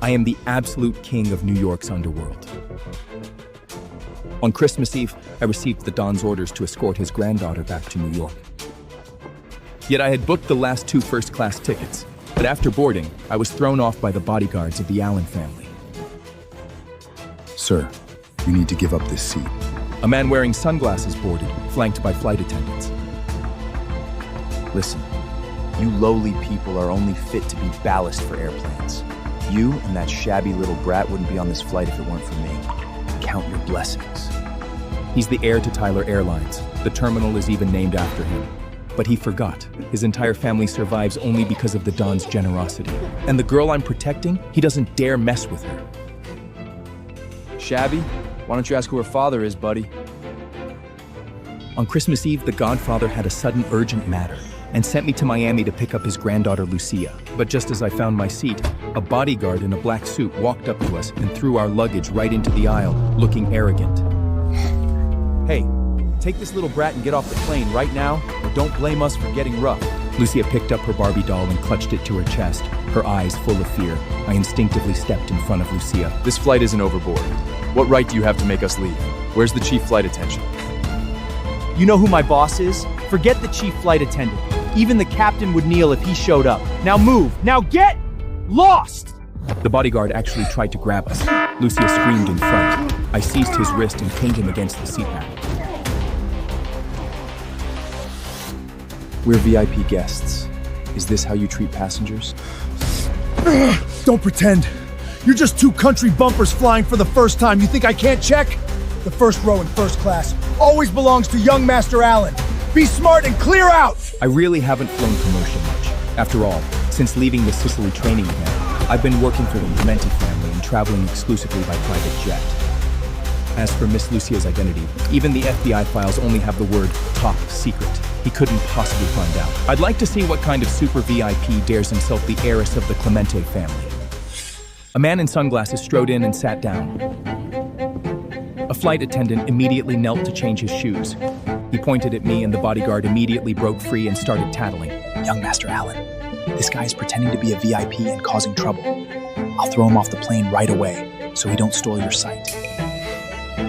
I am the absolute king of New York's underworld. On Christmas Eve, I received the Don's orders to escort his granddaughter back to New York. Yet I had booked the last 2 first-class tickets, but after boarding, I was thrown off by the bodyguards of the Allen family. Sir, you need to give up this seat. A man wearing sunglasses boarded, flanked by flight attendants. Listen, you lowly people are only fit to be ballast for airplanes. You and that shabby little brat wouldn't be on this flight if it weren't for me. Count your blessings. He's the heir to Tyler Airlines. The terminal is even named after him. But he forgot. His entire family survives only because of the Don's generosity. And the girl I'm protecting, he doesn't dare mess with her. Shabby? Why don't you ask who her father is, buddy? On Christmas Eve, the Godfather had a sudden urgent matter and sent me to Miami to pick up his granddaughter Lucia. But just as I found my seat, a bodyguard in a black suit walked up to us and threw our luggage right into the aisle, looking arrogant. Hey, take this little brat and get off the plane right now, or don't blame us for getting rough. Lucia picked up her Barbie doll and clutched it to her chest, her eyes full of fear. I instinctively stepped in front of Lucia. This flight isn't overboard. What right do you have to make us leave? Where's the chief flight attendant? You know who my boss is? Forget the chief flight attendant. Even the captain would kneel if he showed up. Now move! Now get lost! The bodyguard actually tried to grab us. Lucia screamed in fright. I seized his wrist and pinned him against the seat back. We're VIP guests. Is this how you treat passengers? Don't pretend. You're just 2 country bumpers flying for the first time. You think I can't check? The first row in first class always belongs to young Master Allen. Be smart and clear out! I really haven't flown commercial much. After all, since leaving the Sicily training camp, I've been working for the Clemente family and traveling exclusively by private jet. As for Miss Lucia's identity, even the FBI files only have the word top secret. He couldn't possibly find out. I'd like to see what kind of super VIP dares himself the heiress of the Clemente family. A man in sunglasses strode in and sat down. A flight attendant immediately knelt to change his shoes. He pointed at me and the bodyguard immediately broke free and started tattling. Young Master Allen, this guy is pretending to be a VIP and causing trouble. I'll throw him off the plane right away, so he don't steal your sight.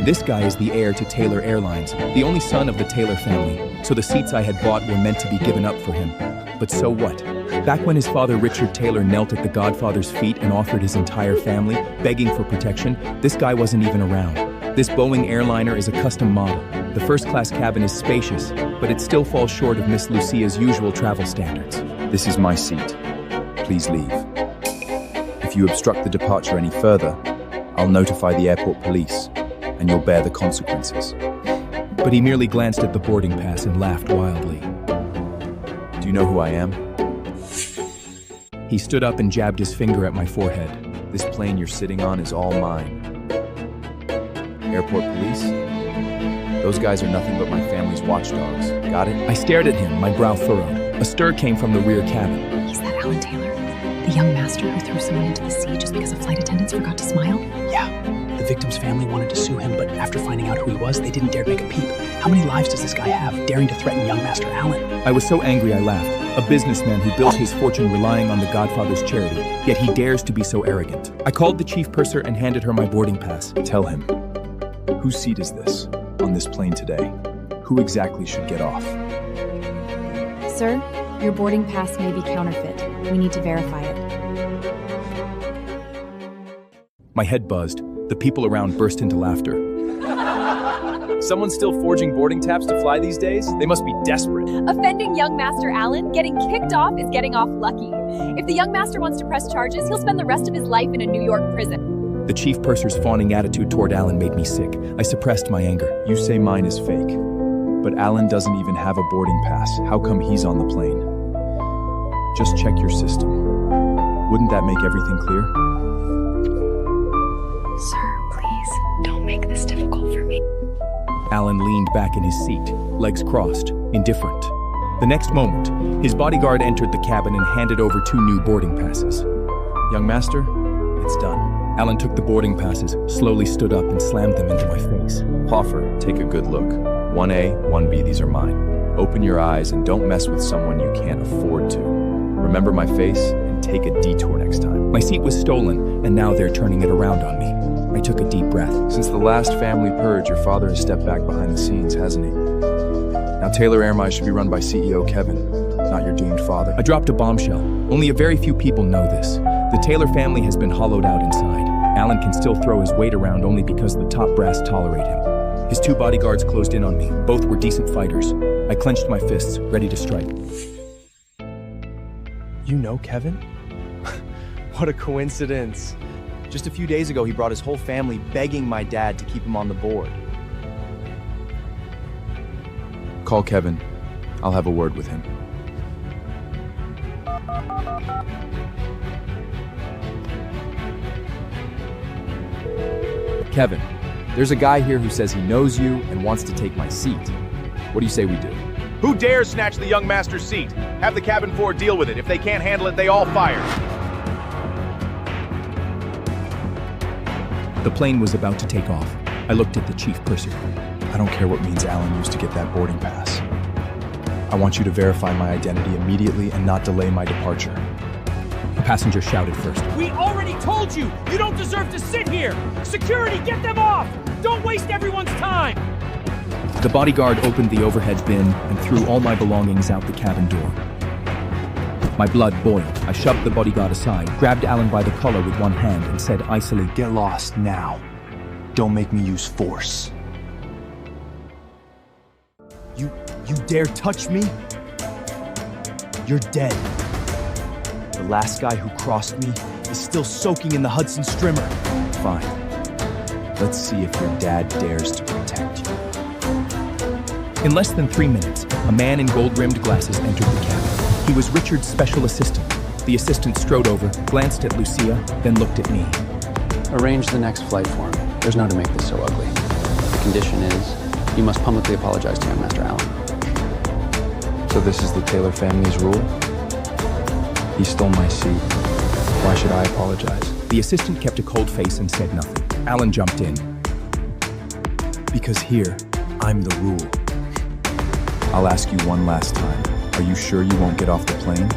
This guy is the heir to Taylor Airlines, the only son of the Taylor family, so the seats I had bought were meant to be given up for him. But so what? Back when his father Richard Taylor knelt at the Godfather's feet and offered his entire family, begging for protection, this guy wasn't even around. This Boeing airliner is a custom model. The first-class cabin is spacious, but it still falls short of Miss Lucia's usual travel standards. This is my seat. Please leave. If you obstruct the departure any further, I'll notify the airport police, and you'll bear the consequences. But he merely glanced at the boarding pass and laughed wildly. Do you know who I am? He stood up and jabbed his finger at my forehead. This plane you're sitting on is all mine. Airport police? Those guys are nothing but my family's watchdogs. Got it? I stared at him, my brow furrowed. A stir came from the rear cabin. He's that Alan Taylor, the young master who threw someone into the sea just because the flight attendants forgot to smile? Yeah, the victim's family wanted to sue him, but after finding out who he was, they didn't dare make a peep. How many lives does this guy have, daring to threaten young Master Allen? I was so angry I laughed. A businessman who built his fortune relying on the Godfather's charity, yet he dares to be so arrogant. I called the chief purser and handed her my boarding pass. Tell him, whose seat is this on this plane today? Who exactly should get off? Sir, your boarding pass may be counterfeit. We need to verify it. My head buzzed. The people around burst into laughter. Someone's still forging boarding taps to fly these days? They must be desperate. Offending young Master Allen, getting kicked off is getting off lucky. If the young master wants to press charges, he'll spend the rest of his life in a New York prison. The chief purser's fawning attitude toward Allen made me sick. I suppressed my anger. You say mine is fake, but Allen doesn't even have a boarding pass. How come he's on the plane? Just check your system. Wouldn't that make everything clear? Sir, please, don't make this difficult for me. Allen leaned back in his seat, legs crossed, indifferent. The next moment, his bodyguard entered the cabin and handed over 2 new boarding passes. Young master, it's done. Allen took the boarding passes, slowly stood up and slammed them into my face. Hoffer, take a good look. 1A, 1B, these are mine. Open your eyes and don't mess with someone you can't afford to. Remember my face and and take a detour next time. My seat was stolen, and now they're turning it around on me. I took a deep breath. Since the last family purge, your father has stepped back behind the scenes, hasn't he? Now Taylor Airmise should be run by CEO Kevin, not your doomed father. I dropped a bombshell. Only a very few people know this. The Taylor family has been hollowed out inside. Alan can still throw his weight around only because the top brass tolerate him. His 2 bodyguards closed in on me. Both were decent fighters. I clenched my fists, ready to strike. You know Kevin? What a coincidence. Just a few days ago, he brought his whole family begging my dad to keep him on the board. Call Kevin. I'll have a word with him. Kevin, there's a guy here who says he knows you and wants to take my seat. What do you say we do? Who dares snatch the young master's seat? Have the cabin 4 deal with it. If they can't handle it, they all fire. The plane was about to take off. I looked at the chief purser. I don't care what means Alan used to get that boarding pass. I want you to verify my identity immediately and not delay my departure. A passenger shouted first. We already told you! You don't deserve to sit here! Security, get them off! Don't waste everyone's time! The bodyguard opened the overhead bin and threw all my belongings out the cabin door. My blood boiled. I shoved the bodyguard aside, grabbed Alan by the collar with one hand, and said icily, Get lost now. Don't make me use force. You dare touch me? You're dead. The last guy who crossed me is still soaking in the Hudson Strimmer. Fine. Let's see if your dad dares to protect you. In less than 3 minutes, a man in gold-rimmed glasses entered the cabin. He was Richard's special assistant. The assistant strode over, glanced at Lucia, then looked at me. Arrange the next flight for him. There's no to make this so ugly. The condition is, you must publicly apologize to young Master Allen. So this is the Taylor family's rule? He stole my seat. Why should I apologize? The assistant kept a cold face and said nothing. Alan jumped in. Because here, I'm the rule. I'll ask you one last time. Are you sure you won't get off the plane?